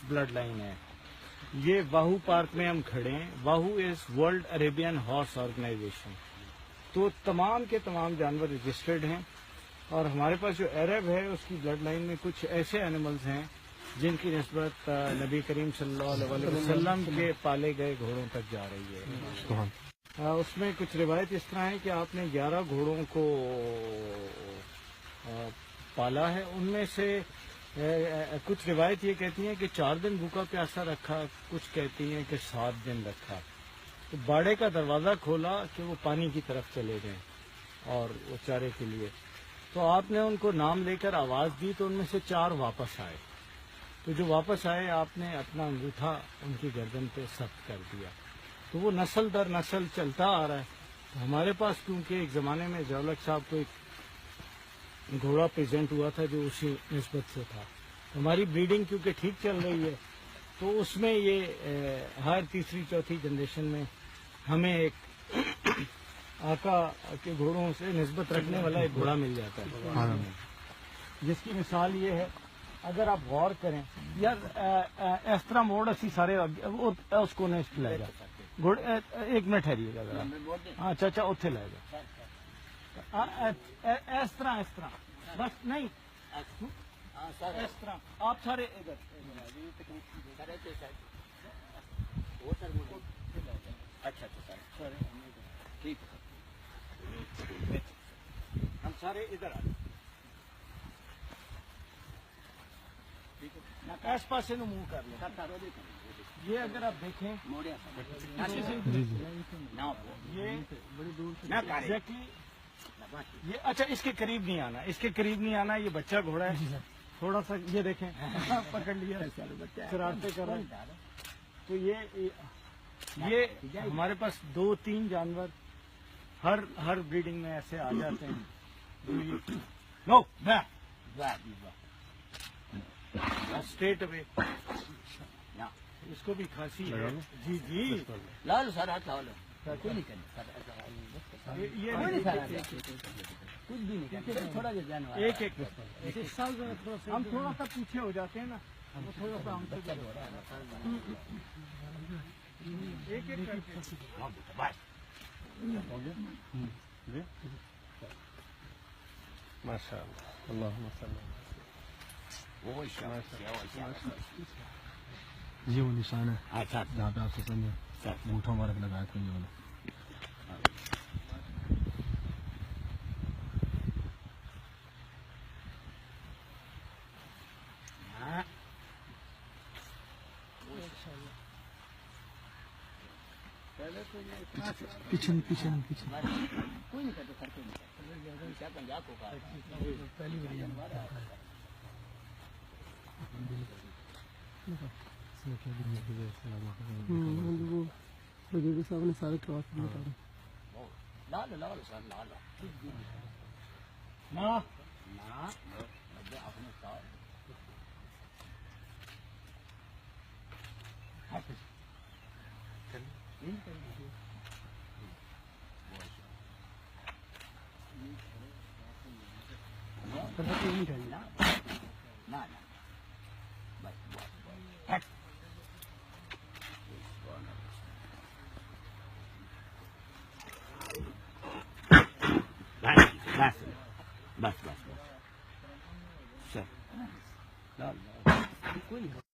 Blood line ہے. یہ واہو park میں ہم کھڑے ہیں. واہو is world Arabian horse organization. تو تمام کے تمام جانور رجسٹرڈ ہیں اور ہمارے پاس جو عرب ہے اس کی بلڈ لائن میں کچھ ایسے اینیملز ہیں جن کی نسبت نبی کریم صلی اللہ علیہ وسلم کے پالے گئے گھوڑوں تک جا رہی ہے. اس میں کچھ روایت اس طرح ہے کہ آپ نے 11 گھوڑوں کو پالا ہے. ان میں سے کچھ روایت یہ کہتی ہیں کہ 4 دن بھوکا پیاسا رکھا, کچھ کہتی ہیں کہ 7 دن رکھا. تو باڑے کا دروازہ کھولا کہ وہ پانی کی طرف چلے گئے اور وہ چارے کے لیے. تو آپ نے ان کو نام لے کر آواز دی تو ان میں سے 4 واپس آئے. تو جو واپس آئے آپ نے اپنا انگوٹھا ان کی گردن پہ سخت کر دیا. تو وہ نسل در نسل چلتا آ رہا ہے. تو ہمارے پاس کیونکہ ایک زمانے میں ضیاءالحق صاحب کو ایک گھوڑا پریزنٹ ہوا تھا جو اسی نسبت سے تھا. ہماری بریڈنگ کیونکہ ٹھیک چل رہی ہے تو اس میں یہ ہر تیسری چوتھی جنریشن میں ہمیں ایک آقا کے گھوڑوں سے نسبت رکھنے والا ایک گھوڑا مل جاتا ہے, جس کی مثال یہ ہے. اگر آپ غور کریں یار اس طرح موڑ اسی سارے اس کو نہیں لے گا گھوڑے. 1 منٹ ٹھہریے گا ذرا. ہاں چاچا اتنے لے گا اس طرح بس نہیں اس طرح آپ سارے ادھر. اچھا سر ٹھیک ہے ہم سارے ادھر آ جائیں. اس پاسے نو منہ کر لیں. یہ اگر آپ دیکھیں یہ اچھا اس کے قریب نہیں آنا, اس کے قریب نہیں آنا. یہ بچہ گھوڑا ہے تھوڑا سا, یہ دیکھیں پکڑ لیا شرارتیں کر رہے ہیں. تو یہ ہمارے پاس 2-3 جانور ہر بریڈنگ میں ایسے آ جاتے ہیں. نو اسٹریٹ اوے اس کو بھی کھانسی ہے. جی جی لال سر ہاتھ لا لو, کوئی نہیں کچھ بھی نہیں تھوڑا ایک ہم تھوڑا سا پیچھے ہو جاتے ہیں نا, تھوڑا سا ہم سے ایک ماشاء اللہ. یہ وہ نشان ہے جہاں پہ آپ سے انگوٹھا مبارک لگایا تھا. یہ والا پیچھے کوئی نہیں کرتے سر پنجاب کو پہلی صاحب نے سارے لال لال سر لال